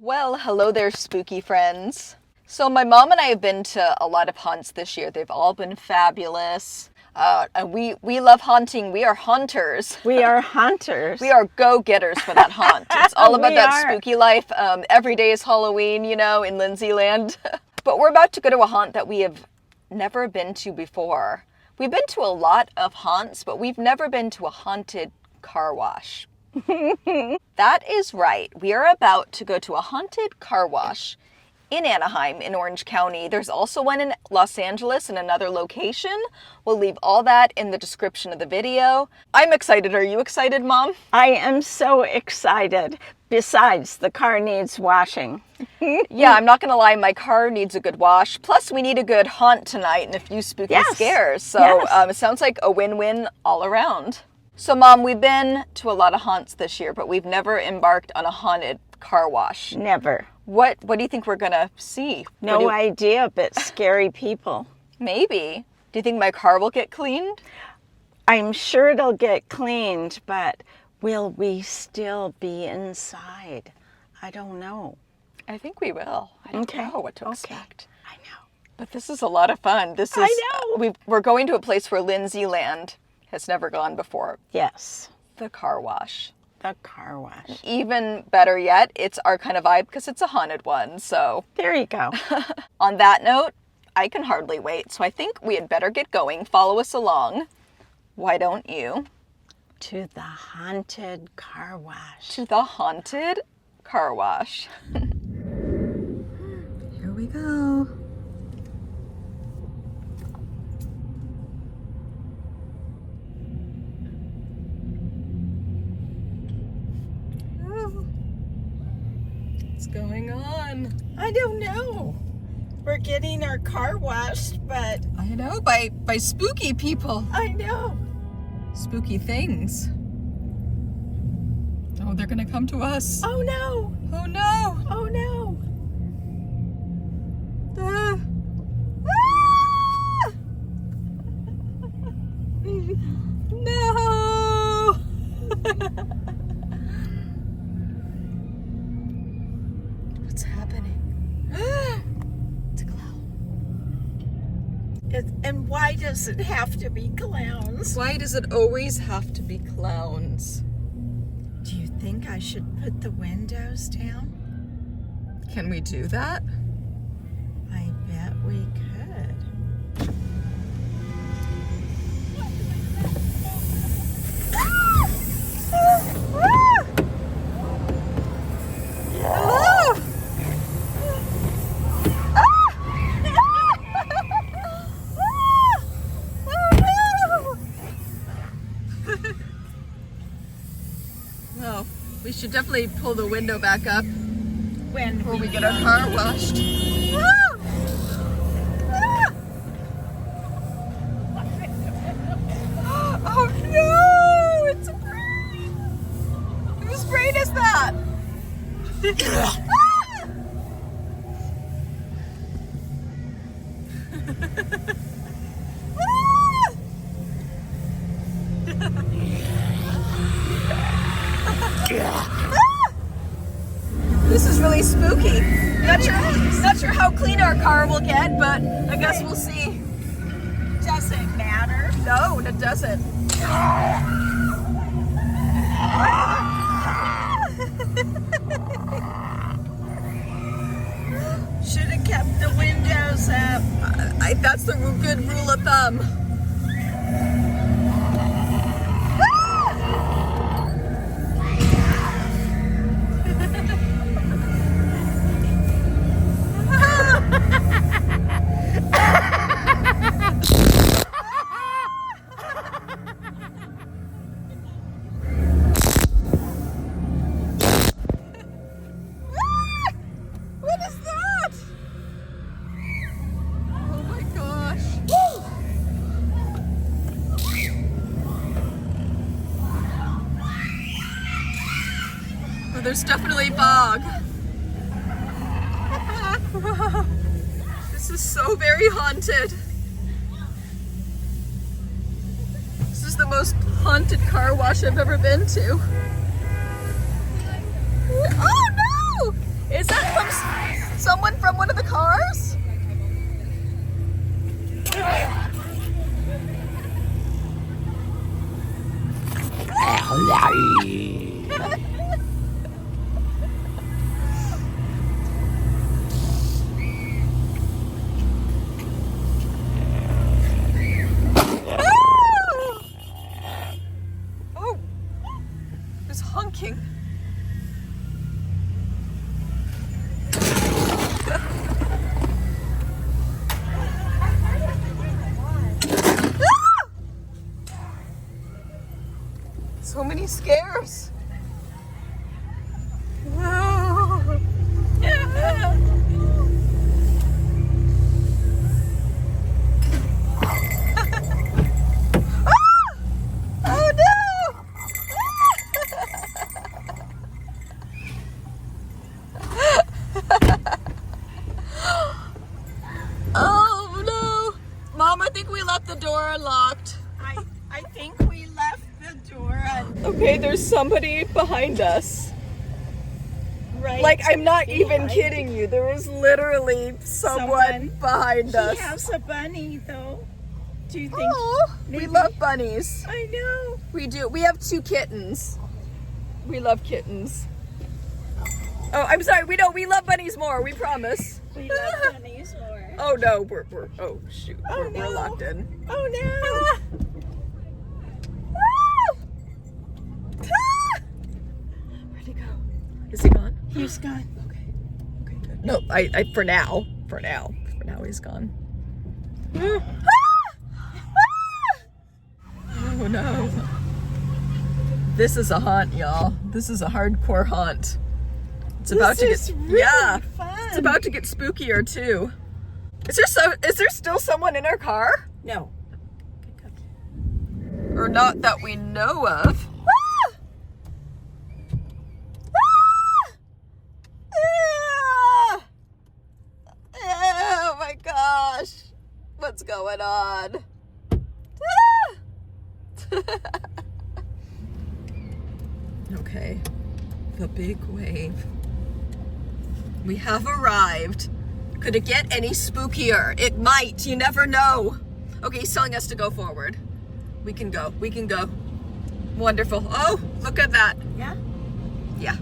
Well, hello there, spooky friends. So my mom and I have been to a lot of haunts this year. They've all been fabulous. And we love haunting. We are haunters. We are hunters. We are go-getters for that haunt. It's all about that are. spooky life. Every day is Halloween, you know, in Lindsey land. But we're about to go to a haunt that we have never been to before. We've been to a lot of haunts, but we've never been to a haunted car wash. That is right. We are about to go to a haunted car wash in Anaheim in Orange County. There's also one in Los Angeles in another location. We'll leave all that in the description of the video. I'm excited. Are you excited, Mom? I am so excited. Besides, the car needs washing. Yeah, I'm not going to lie. My car needs a good wash. Plus, we need a good haunt tonight and a few spooky scares. So it sounds like a win-win all around. So, Mom, we've been to a lot of haunts this year, but we've never embarked on a haunted car wash. Never. What do you think we're going to see? No idea, but scary people. Maybe. Do you think my car will get cleaned? I'm sure it'll get cleaned, but will we still be inside? I don't know. I think we will. I don't know what to expect. I know. But this is a lot of fun. I know. We're going to a place where Lindsey land has never gone before. Yes. The car wash. The car wash. Even better yet, it's our kind of vibe because it's a haunted one. So there you go. On that note, I can hardly wait. So I think we had better get going. Follow us along. Why don't you? To the haunted car wash. To the haunted car wash. Here we go. What's going on? I don't know. We're getting our car washed, but I know, by spooky people. I know. Spooky things. Oh, they're gonna come to us. Oh no. Oh no. Oh no. Ah. No. What's happening? It's a clown. And why does it have to be clowns? Why does it always have to be clowns? Do you think I should put the windows down? Can we do that? I bet we could. Well, we should definitely pull the window back up When we get our car washed. Oh no! It's a brain! Whose brain is that? This is really spooky. Not sure how clean our car will get, but I guess we'll see. Doesn't matter. No, it doesn't. Should have kept the windows up. That's the good rule of thumb. What is that? Oh my gosh. Oh, there's definitely fog. This is so very haunted. This is the most haunted car wash I've ever been to. Oh no! Is that So many scares. Whoa. Yeah. Oh no! Oh no! Mom, I think we left the door unlocked. I think we left the door unlocked. Okay, there's somebody behind us. Right. Like, I'm not even behind. kidding you. There was literally someone behind us. He has a bunny though. Do you think? Oh, we love bunnies. I know. We do. We have 2 kittens. We love kittens. Oh, I'm sorry. We love bunnies more. We promise. We love bunnies more. Oh no, we're oh shoot. Oh, We're no. locked in. Oh no. Where'd he go? Is he gone? He's gone. Okay, good. No, I for now he's gone. Oh no. This is a haunt, y'all. This is a hardcore haunt. It's about to get really fun. It's about to get spookier too. Is there still someone in our car? No. Or not that we know of. Oh my gosh. What's going on? Okay. The big wave. We have arrived. Could it get any spookier? It might. You never know. Okay, he's telling us to go forward. We can go. We can go. Wonderful. Oh, look at that. Yeah. Yeah.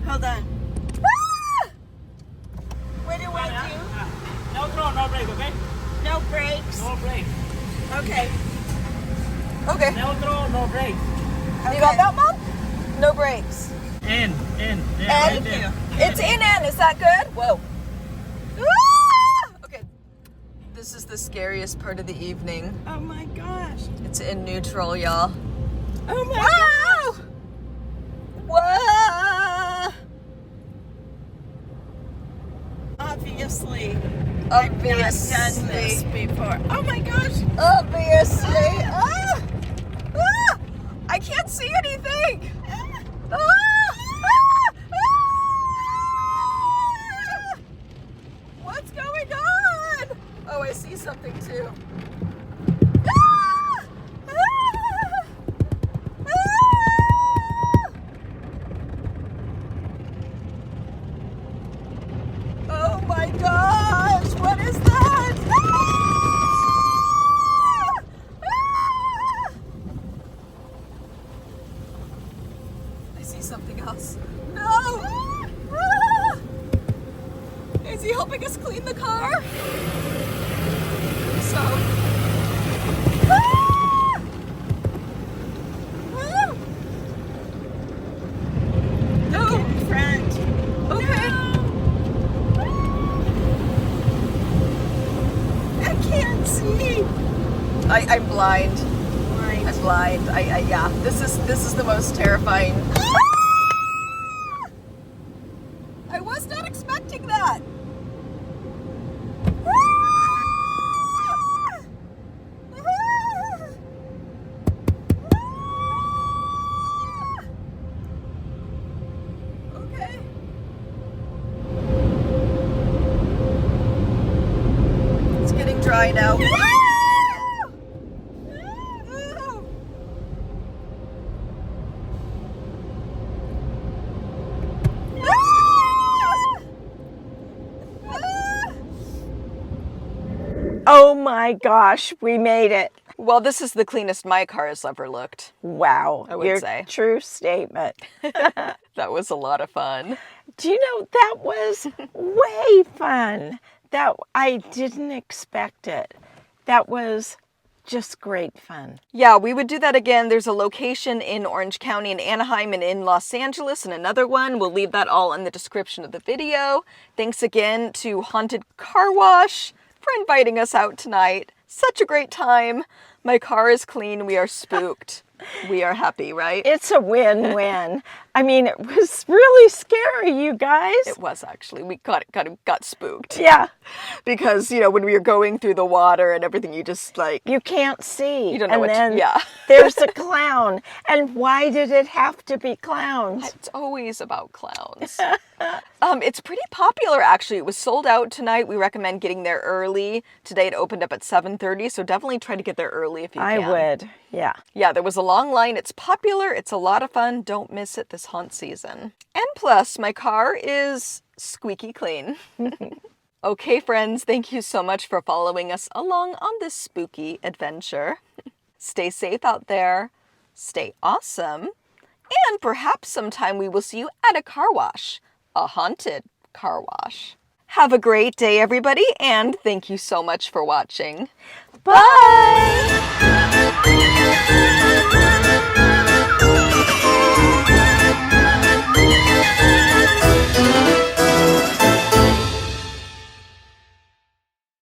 Hold on. Ah! What do I do? No throw, no break, okay? No brakes. No break. Okay. Okay. No throw, no break. You got that, Mom? No brakes. In, And right there. it's in N. Is that good? Whoa. Ah! Okay. This is the scariest part of the evening. Oh my gosh. It's in neutral, y'all. Oh my Wow! Whoa! Obviously. I've not done this Obviously. before. Oh my gosh. Obviously. Ah! Ah! I can't see anything. Ah! Ah! Ah! What's going on? Oh, I see something too. Ah! Ah! Ah! Oh my gosh, what is that? Ah! Ah! I see something else. No! Ah! Is he helping us clean the car? So. Ah! Ah! No! In front. Okay. I can't see. I'm blind. Right. I'm blind. Yeah. This is the most terrifying. I was not expecting that. Okay. It's getting dry now. Oh my gosh, we made it. Well, this is the cleanest my car has ever looked. Wow. I would your say. True statement. That was a lot of fun. Do you know that was way fun? That I didn't expect it. That was just great fun. Yeah, we would do that again. There's a location in Orange County in Anaheim and in Los Angeles and another one. We'll leave that all in the description of the video. Thanks again to Haunted Car Wash for inviting us out tonight. Such a great time. My car is clean. We are spooked. We are happy, right? It's a win-win. I mean, it was really scary, you guys. It was actually. We got spooked. Yeah, Because, when we were going through the water and everything, you just like, you can't see. you don't know and what then to, yeah. there's a clown. And why did it have to be clowns? It's always about clowns. It's pretty popular, actually. It was sold out tonight. We recommend getting there early. Today it opened up at 7:30, so definitely try to get there early if you can. I would, yeah. Yeah, there was a long line. It's popular. It's a lot of fun. Don't miss it this haunt season. And plus, my car is squeaky clean. Okay, friends, thank you so much for following us along on this spooky adventure. Stay safe out there. Stay awesome. And perhaps sometime we will see you at a car wash. A haunted car wash. Have a great day, everybody, and thank you so much for watching. Bye!